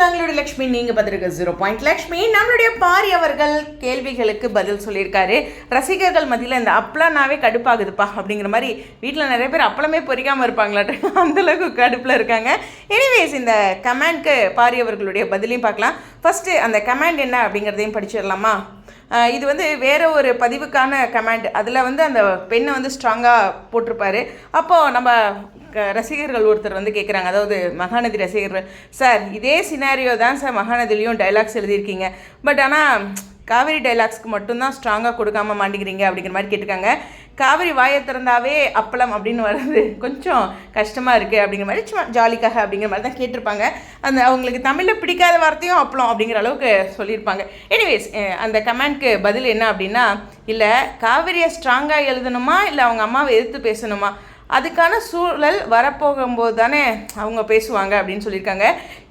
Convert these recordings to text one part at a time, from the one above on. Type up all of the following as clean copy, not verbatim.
நாங்களுடைய லக்ஷ்மி, நீங்கள் பார்த்துருக்க 0 லக்ஷ்மி. நம்மளுடைய பாரி அவர்கள் கேள்விகளுக்கு பதில் சொல்லியிருக்காரு. ரசிகர்கள் மத்தியில் இந்த அப்பளம்னாவே கடுப்பாகுதுப்பா அப்படிங்கிற மாதிரி வீட்டில் நிறைய பேர் அப்பளமே பொறிக்காமல் இருப்பாங்களாட்ட அந்தளவுக்கு கடுப்பில் இருக்காங்க. எனிவேஸ் இந்த கமெண்ட்க்கு பாரி அவர்களுடைய பதிலையும் பார்க்கலாம். ஃபஸ்ட்டு அந்த கமெண்ட் என்ன அப்படிங்கிறதையும் படிச்சிடலாமா? இது வந்து வேறு ஒரு பதிவுக்கான கமெண்ட். அதில் வந்து அந்த பெண்ணை வந்து ஸ்ட்ராங்காக போட்டிருப்பாரு. அப்போது நம்ம ரசிகர்கள் ஒருத்தர் வந்து கேட்குறாங்க, அதாவது மகாநதி ரசிகர்கள், சார் இதே சினாரியோ தான் சார் மகாநதிலையும் டைலாக்ஸ் எழுதியிருக்கீங்க, பட் ஆனால் காவேரி டைலாக்ஸ்க்கு மட்டும்தான் ஸ்ட்ராங்காக கொடுக்காம மாட்டேங்கிறீங்க அப்படிங்கிற மாதிரி கேட்டிருக்காங்க. காவேரி வாயை திறந்தாவே அப்பளம் அப்படின்னு வர்றது கொஞ்சம் கஷ்டமாக இருக்குது அப்படிங்கிற மாதிரி, சும்மா ஜாலிக்காக அப்படிங்கிற மாதிரி தான் கேட்டிருப்பாங்க. அந்த அவங்களுக்கு தமிழில் பிடிக்காத வார்த்தையும் அப்பளம் அப்படிங்கிற அளவுக்கு சொல்லியிருப்பாங்க. எனிவேஸ் அந்த கமெண்ட்க்கு பதில் என்ன அப்படின்னா, இல்லை காவேரியை ஸ்ட்ராங்காக எழுதணுமா இல்லை அவங்க அம்மாவை எதிர்த்து பேசணுமா, அதுக்கான சூழல் வரப்போகும்போது தானே அவங்க பேசுவாங்க அப்படின்னு சொல்லியிருக்காங்க.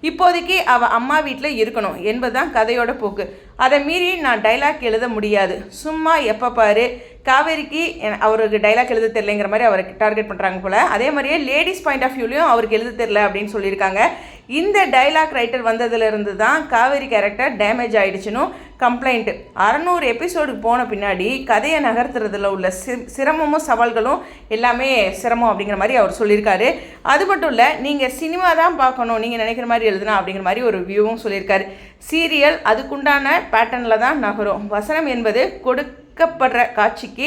இப்போதைக்கு அவள் அம்மா வீட்டில் இருக்கணும் என்பது தான் கதையோட போக்கு. அதை மீறி நான் டைலாக் எழுத முடியாது. சும்மா எப்போ பாரு காவேரிக்கு அவருக்கு டைலாக் எழுத தெரிலங்கிற மாதிரி அவருக்கு டார்கெட் பண்ணுறாங்க போல். அதே மாதிரியே லேடிஸ் பாயிண்ட் ஆஃப் வியூலையும் அவருக்கு எழுத தெரில அப்படின்னு சொல்லியிருக்காங்க. இந்த டைலாக் ரைட்டர் வந்ததுலேருந்து தான் காவேரி கேரக்டர் டேமேஜ் ஆகிடுச்சுன்னு கம்ப்ளைண்ட்டு. 600 எபிசோடுக்கு போன பின்னாடி கதையை நகர்த்துறதுல உள்ள சிரமமும் சவால்களும் எல்லாமே சிரமம் அப்படிங்கிற மாதிரி அவர் சொல்லியிருக்காரு. அது மட்டும் இல்லை, நீங்கள் சினிமா தான் பார்க்கணும், நீங்கள் நினைக்கிற மாதிரி எழுதுனா அப்படிங்கிற மாதிரி ஒரு வியூவும் சொல்லியிருக்காரு. சீரியல் அதுக்குண்டான பேட்டர்னில் தான் நகரும். வசனம் என்பது கொடுக்கப்படுற காட்சிக்கு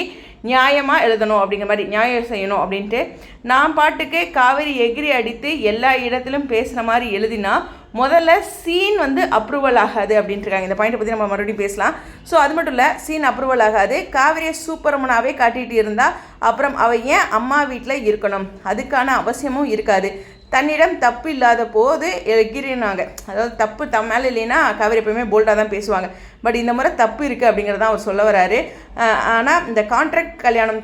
நியாயமாக எழுதணும் அப்படிங்கிற மாதிரி, நியாயம் செய்யணும் அப்படின்ட்டு. நான் பாட்டுக்கு காவேரி எகிரி அடித்து எல்லா இடத்திலும் பேசுகிற மாதிரி எழுதினா முதல்ல சீன் வந்து அப்ரூவல் ஆகாது அப்படின்ட்டுருக்காங்க. இந்த பாயிண்ட்டை பற்றி நம்ம மறுபடியும் பேசலாம். ஸோ அது மட்டும் இல்லை, சீன் அப்ரூவல் ஆகாது. காவேரியை சூப்பர்மனாகவே காட்டிகிட்டு இருந்தால் அப்புறம் அவள் ஏன் அம்மா வீட்டில் இருக்கணும், அதுக்கான அவசியமும் இருக்காது. தன்னிடம் தப்பு இல்லாத போது எகிரினாங்க, அதாவது தப்பு தம் மேலே இல்லைன்னா காவேரி எப்பவுமே போல்டாக தான் பேசுவாங்க. பட் இந்த முறை தப்பு இருக்குது அப்படிங்கிறதான் அவர் சொல்ல வராரு. ஆனால் இந்த கான்ட்ராக்ட் கல்யாணம்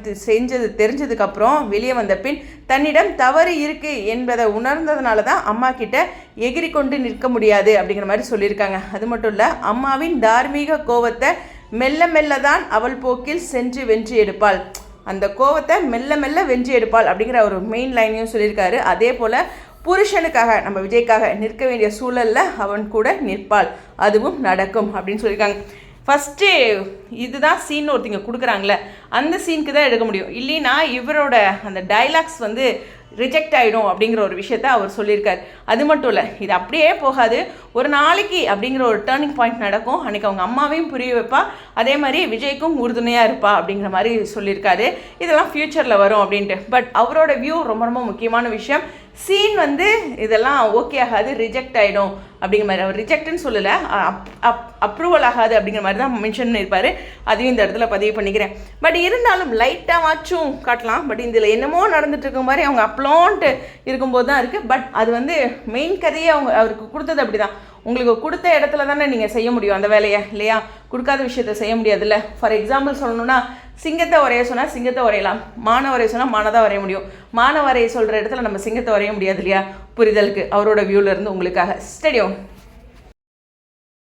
தெரிஞ்சதுக்கப்புறம் வெளியே வந்த பின் தன்னிடம் தவறு இருக்குது என்பதை உணர்ந்ததுனால தான் அம்மா கிட்ட எகிரி கொண்டு நிற்க முடியாது அப்படிங்கிற மாதிரி சொல்லியிருக்காங்க. அது மட்டும் இல்லை, அம்மாவின் தார்மீக கோபத்தை மெல்ல மெல்ல தான் அவள் போக்கில் சென்று வென்று எடுப்பாள், அந்த கோவத்தை மெல்ல மெல்ல வென்று எடுப்பாள் அப்படிங்கிற ஒரு மெயின் லைனையும் சொல்லியிருக்காரு. அதே போல் புருஷனுக்காக, நம்ம விஜய்க்காக நிற்க வேண்டிய சூழலில் அவன் கூட நிற்பாள், அதுவும் நடக்கும் அப்படின்னு சொல்லியிருக்காங்க. ஃபஸ்ட்டு இதுதான் சீன் ஒருத்தங்க கொடுக்குறாங்களே, அந்த சீனுக்கு தான் எடுக்க முடியும். இல்லைன்னா இவரோட அந்த டைலாக்ஸ் வந்து ரிஜெக்ட் ஆகிடும் அப்படிங்கிற ஒரு விஷயத்த அவர் சொல்லியிருக்கார். அது மட்டும் இல்லை, இது அப்படியே போகாது, ஒரு நாளைக்கு அப்படிங்கிற ஒரு டேர்னிங் பாயிண்ட் நடக்கும். அன்றைக்கி அவங்க அம்மாவையும் புரிய வைப்பா, அதே மாதிரி விஜய்க்கும் உறுதுணையாக இருப்பா அப்படிங்கிற மாதிரி சொல்லியிருக்காரு. இதெல்லாம் ஃப்யூச்சரில் வரும் அப்படின்ட்டு. பட் அவரோட வியூ ரொம்ப ரொம்ப முக்கியமான விஷயம். சீன் வந்து இதெல்லாம் ஓகே ஆகாது, ரிஜெக்ட் ஆகிடும் அப்படிங்கிற மாதிரி. அவர் ரிஜெக்ட்னு சொல்லலை, அப்ரூவல் ஆகாது அப்படிங்கிற மாதிரி தான் மென்ஷன் பண்ணியிருப்பார். அதையும் இந்த இடத்துல பதிவு பண்ணிக்கிறேன். பட் இருந்தாலும் லைட்டாக வாச்சும் காட்டலாம். பட் இதில் என்னமோ நடந்துட்டு இருக்கும் மாதிரி அவங்க அப்ளோன்ட்டு இருக்கும்போது தான் இருக்குது. பட் அது வந்து மெயின் கதையை அவருக்கு கொடுத்தது அப்படி தான். உங்களுக்கு கொடுத்த இடத்துல தானே நீங்கள் செய்ய முடியும் அந்த வேலையை, இல்லையா? கொடுக்காத விஷயத்த செய்ய முடியாதுல்ல. ஃபார் எக்ஸாம்பிள் சொல்லணுன்னா, சிங்கத்தை வரைய சொன்னால் சிங்கத்தை வரையலாம், மான வரைய சொன்னால் மானை தான் வரைய முடியும். மான வரைய சொல்கிற இடத்துல நம்ம சிங்கத்தை வரைய முடியாது இல்லையா? புரிதலுக்கு அவரோட வியூவிலேருந்து உங்களுக்காக. ஸ்டேடியம்.